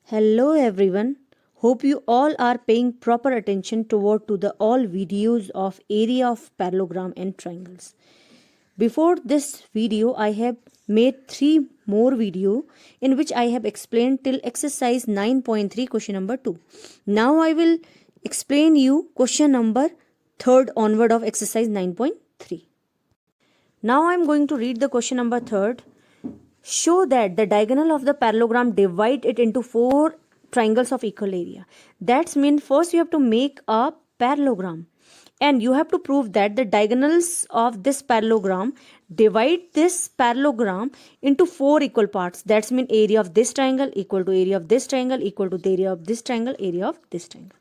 Hello everyone. Hope you all are paying proper attention toward to the all videos of area of parallelogram and triangles. Before this video I have made 3 more video in which I have explained till exercise 9.3 question number 2. Now I will explain you question number 3rd onward of exercise 9.3. Now I am going to read the question number 3rd. Show that the diagonal of the parallelogram divide it into 4 triangles of equal area. That means first you have to make a parallelogram and you have to prove that the diagonals of this parallelogram divide this parallelogram into 4 equal parts. That means area of this triangle equal to area of this triangle equal to the area of this triangle, area of this triangle.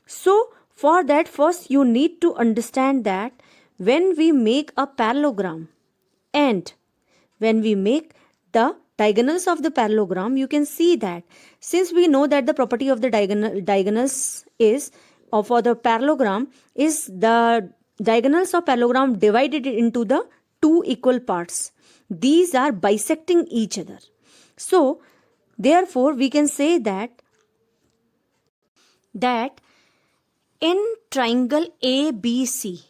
So for that, first you need to understand that when we make a parallelogram and when we make the diagonals of the parallelogram, you can see that since we know that the property of the diagonals is for the parallelogram is the diagonals of parallelogram divided into the 2 equal parts. These are bisecting each other. So therefore we can say that in triangle ABC,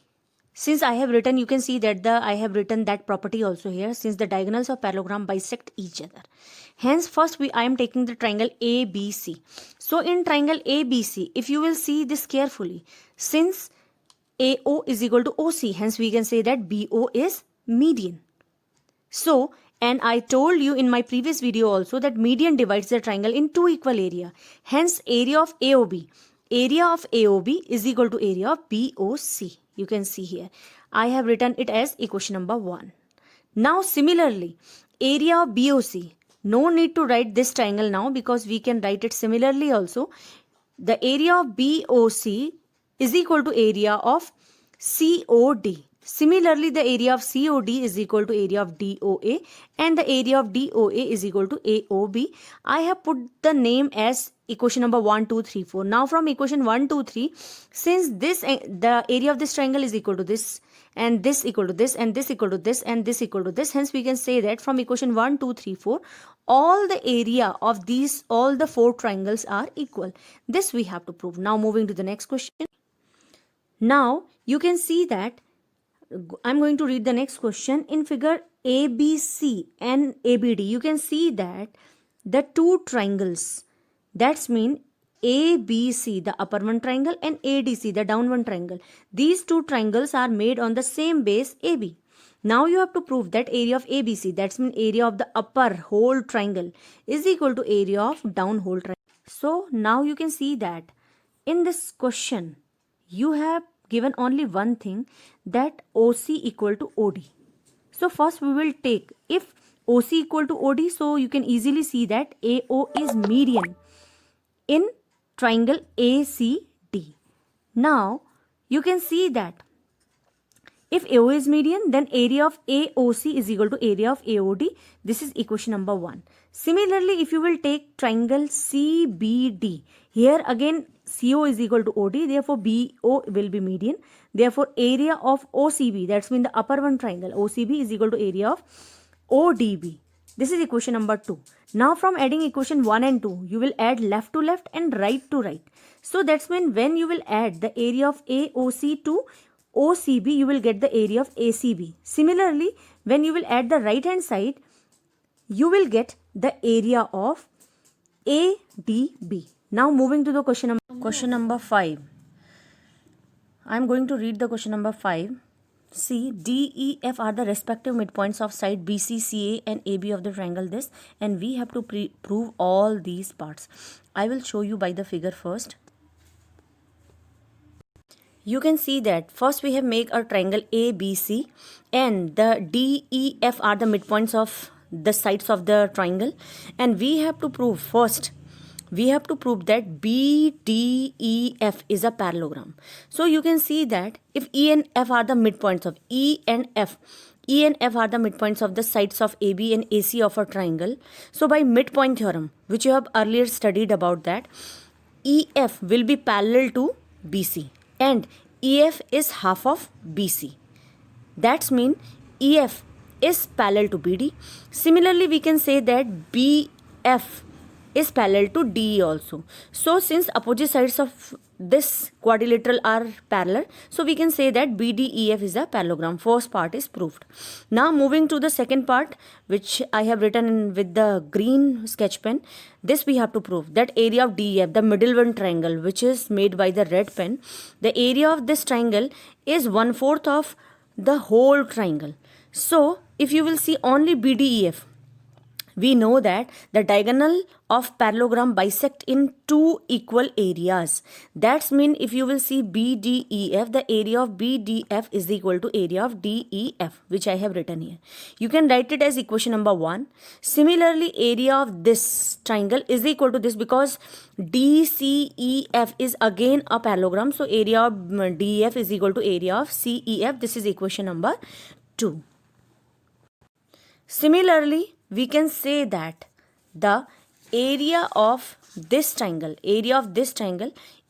since I have written, you can see that I have written that property also here, since the diagonals of parallelogram bisect each other. Hence first I am taking the triangle ABC. So in triangle ABC, if you will see this carefully, since AO is equal to OC, hence we can say that BO is median. So, and I told you in my previous video also that median divides the triangle in 2 equal area. Hence area of AOB is equal to area of BOC. You can see here I have written it as equation number 1. Now similarly area of BOC, no need to write this triangle now because we can write it similarly also. The area of BOC is equal to area of COD. Similarly, the area of COD is equal to area of DOA and the area of DOA is equal to AOB. I have put the name as equation number 1, 2, 3, 4. Now from equation 1, 2, 3, since the area of this triangle is equal to this and this equal to this and this equal to this and this equal to this, hence we can say that from equation 1, 2, 3, 4, all the area of all the 4 triangles are equal. This we have to prove. Now moving to the next question. Now you can see that I'm going to read the next question. In figure ABC and ABD, you can see that the 2 triangles, that's mean ABC, the upper one triangle, and ADC, the down one triangle. These 2 triangles are made on the same base AB. Now you have to prove that area of ABC, that's mean area of the upper whole triangle, is equal to area of down whole triangle. So now you can see that in this question, you have given only one thing, that OC equal to OD. So first we will take, if OC equal to OD, so you can easily see that AO is median in triangle ACD. Now you can see that if AO is median, then area of AOC is equal to area of AOD. This is equation number 1. Similarly, if you will take triangle CBD, here again CO is equal to OD, therefore BO will be median. Therefore area of OCB, that's mean the upper one triangle, OCB is equal to area of ODB. This is equation number 2. Now from adding equation 1 and 2, you will add left to left and right to right. So that's mean when you will add the area of AOC to OCB, you will get the area of ACB. Similarly, when you will add the right hand side, you will get the area of ADB. Now moving to the question number 5. I am going to read the question number 5. See, D, E, F are the respective midpoints of side BC, CA and AB of the triangle this, and we have to prove all these parts. I will show you by the figure first. You can see that first we have make a triangle ABC and the D, E, F are the midpoints of the sides of the triangle, and we have to prove first, we have to prove that BDEF is a parallelogram. So you can see that if E and F are the midpoints of E and F are the midpoints of the sides of AB and AC of a triangle. So by midpoint theorem, which you have earlier studied about that, EF will be parallel to BC and EF is half of BC. That's mean EF is parallel to BD. Similarly, we can say that BF is parallel to DE also. So since opposite sides of this quadrilateral are parallel, so we can say that BDEF is a parallelogram. First part is proved. Now moving to the second part, which I have written with the green sketch pen. This we have to prove that area of DEF, the middle one triangle, which is made by the red pen, the area of this triangle is 1/4 of the whole triangle. So if you will see only BDEF, we know that the diagonal of parallelogram bisect in two equal areas. That's mean if you will see BDEF, the area of BDF is equal to area of DEF, which I have written here. You can write it as equation number 1. Similarly, area of this triangle is equal to this because DCEF is again a parallelogram. So area of DEF is equal to area of CEF. This is equation number 2. Similarly, we can say that the area of this triangle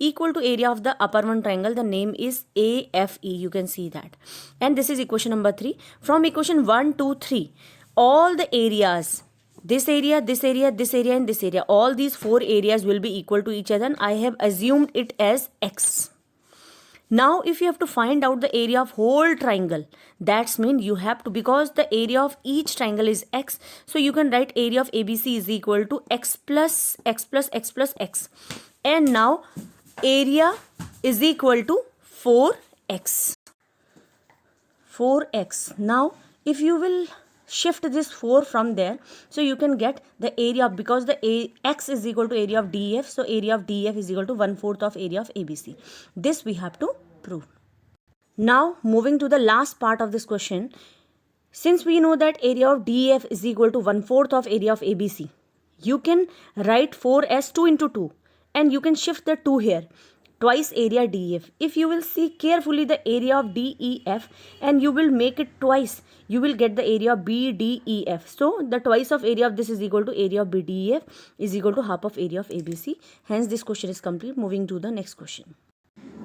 equal to area of the upper one triangle, the name is AFE, you can see that. And this is equation number 3. From equation 1, 2, 3, all the areas, this area, this area, this area and this area, all these 4 areas will be equal to each other, and I have assumed it as X. Now if you have to find out the area of whole triangle, that's mean you have to, because the area of each triangle is X, so you can write area of ABC is equal to X plus X plus X plus X. And now area is equal to 4X. 4X. Now if you will shift this 4 from there, so you can get the area, because the X is equal to area of DF, so area of DF is equal to 1/4 of area of ABC. This we have to prove. Now moving to the last part of this question, since we know that area of DF is equal to 1/4 of area of ABC, you can write 4 as 2 into 2 and you can shift the 2 here, twice area DF. If you will see carefully the area of DEF and you will make it twice, you will get the area of BDEF. So the twice of area of this is equal to area of BDEF is equal to half of area of ABC. Hence this question is complete. Moving to the next question.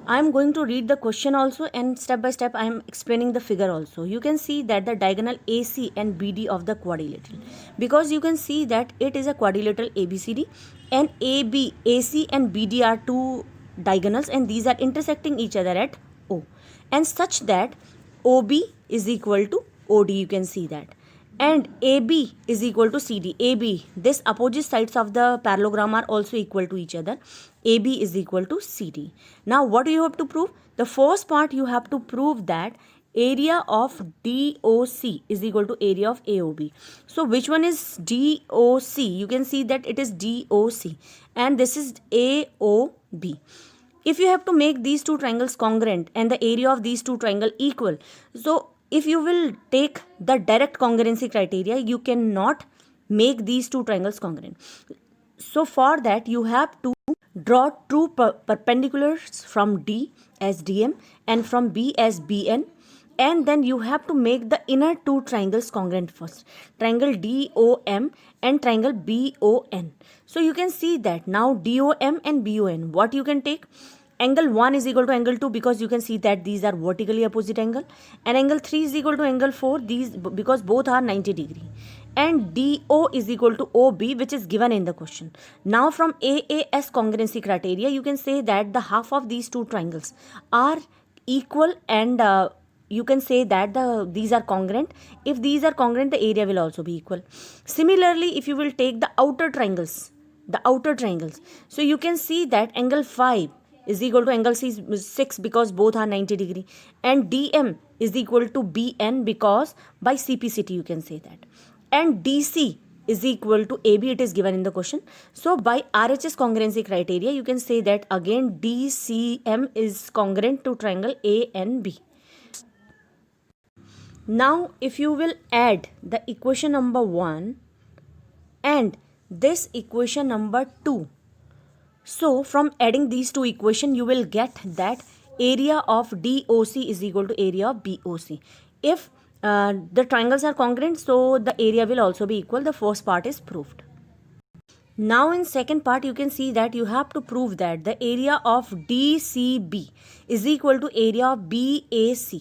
I am going to read the question also, and step by step I am explaining the figure also. You can see that the diagonal AC and BD of the quadrilateral, because you can see that it is a quadrilateral ABCD, and AC and BD are two diagonals and these are intersecting each other at O, and such that OB is equal to OD, you can see that, and AB is equal to CD. AB, this opposite sides of the parallelogram are also equal to each other. AB is equal to CD. Now what do you have to prove? The first part you have to prove that area of DOC is equal to area of AOB. So which one is DOC? You can see that it is DOC and this is AOB. If you have to make these two triangles congruent and the area of these two triangles equal, so if you will take the direct congruency criteria, you cannot make these two triangles congruent. So for that you have to draw two perpendiculars from D as DM and from B as BN, and then you have to make the inner two triangles congruent first, triangle DOM and triangle BON. So you can see that now DOM and BON, what you can take? Angle 1 is equal to angle 2 because you can see that these are vertically opposite angle, and angle 3 is equal to angle 4, these because both are 90 degree, and DO is equal to OB, which is given in the question. Now from AAS congruency criteria, you can say that the half of these two triangles are equal, and you can say that these are congruent. If these are congruent, the area will also be equal. Similarly, if you will take the outer triangles, so you can see that angle 5 is equal to angle 6 because both are 90 degree, and DM is equal to BN because by CPCT you can say that, and DC is equal to AB, it is given in the question. So by RHS congruency criteria you can say that again DCM is congruent to triangle ANB. Now if you will add the equation number 1 and this equation number 2, so from adding these two equations, you will get that area of DOC is equal to area of BOC. If the triangles are congruent, so the area will also be equal. The first part is proved. Now in second part, you can see that you have to prove that the area of DCB is equal to area of BAC.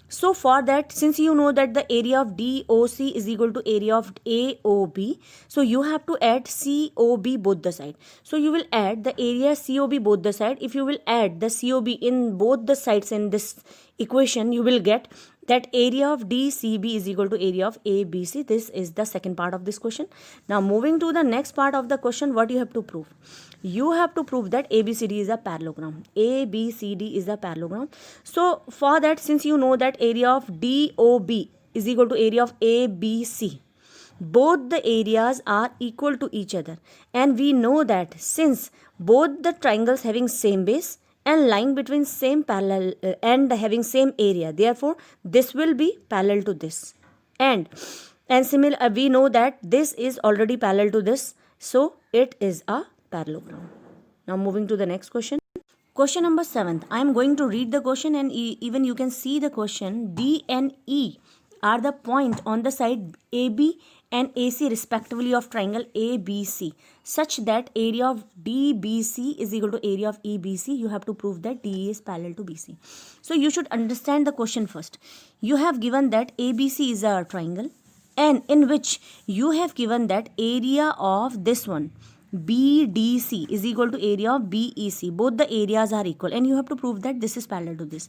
So for that, since you know that the area of DOC is equal to area of AOB, so you have to add COB both the side. So you will add the area COB both the side. If you will add the COB in both the sides in this equation, you will get that area of DCB is equal to area of ABC. This is the second part of this question. Now moving to the next part of the question, what you have to prove? You have to prove that ABCD is a parallelogram. ABCD is a parallelogram. So for that, since you know that area of DOB is equal to area of ABC, both the areas are equal to each other, and we know that since both the triangles having same base and lying between same parallel and having same area, therefore this will be parallel to this, and similar we know that this is already parallel to this, so it is a parallelogram. Now moving to the next question. Question number 7. I am going to read the question, and even you can see the question. D and E are the point on the side AB and AC respectively of triangle ABC, such that area of DBC is equal to area of EBC. You have to prove that DE is parallel to BC. So you should understand the question first. You have given that ABC is a triangle, and in which you have given that area of this one BDC is equal to area of BEC. Both the areas are equal, and you have to prove that this is parallel to this.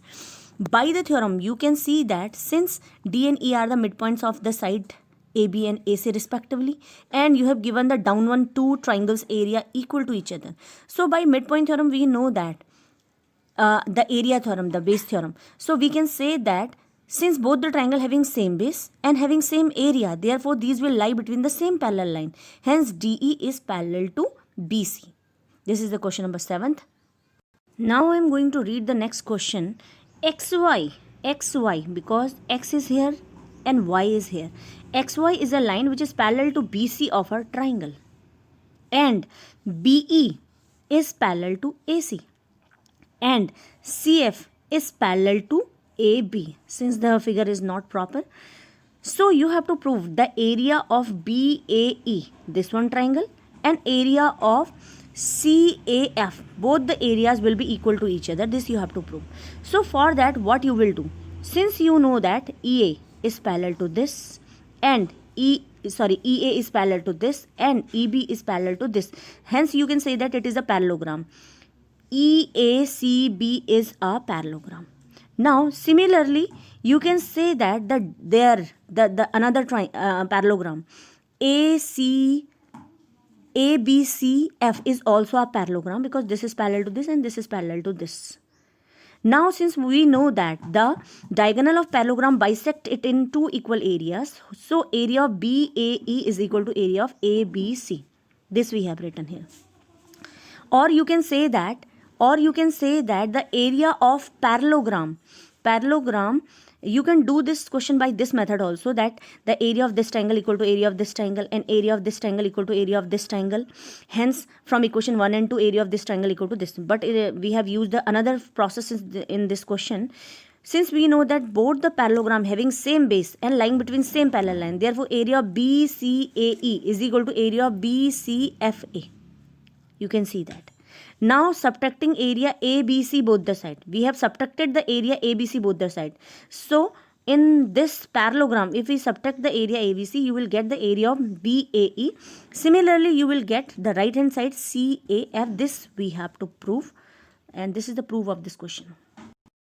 By the theorem, you can see that since D and E are the midpoints of the side AB and AC respectively, and you have given the down one two triangles area equal to each other. So by midpoint theorem, we know that the area theorem, the base theorem. So we can say that since both the triangle having same base and having same area, therefore these will lie between the same parallel line. Hence DE is parallel to BC. This is the question number 7th. Now I am going to read the next question. XY, because X is here and Y is here. XY is a line which is parallel to BC of a triangle, and BE is parallel to AC, and CF is parallel to AB. Since the figure is not proper, so you have to prove the area of BAE, this one triangle, and area of CAF. Both the areas will be equal to each other. This you have to prove. So for that, what you will do, since you know that EA is parallel to this, and EA is parallel to this, and EB is parallel to this, hence you can say that it is a parallelogram. EACB is a parallelogram. Now similarly, you can say that the another parallelogram ABCF is also a parallelogram, because this is parallel to this and this is parallel to this. Now since we know that the diagonal of parallelogram bisect it in two equal areas, so area of BAE is equal to area of ABC. This we have written here. Or you can say that the area of parallelogram, you can do this question by this method also, that the area of this triangle equal to area of this triangle, and area of this triangle equal to area of this triangle. Hence from equation 1 and 2, area of this triangle equal to this. But we have used another process in this question. Since we know that both the parallelogram having same base and lying between same parallel line, therefore area of BCAE is equal to area of BCFA. You can see that. Now subtracting area ABC both the side. We have subtracted the area ABC both the side. So in this parallelogram, if we subtract the area ABC, you will get the area of BAE. Similarly, you will get the right hand side CAF. This we have to prove, and this is the proof of this question.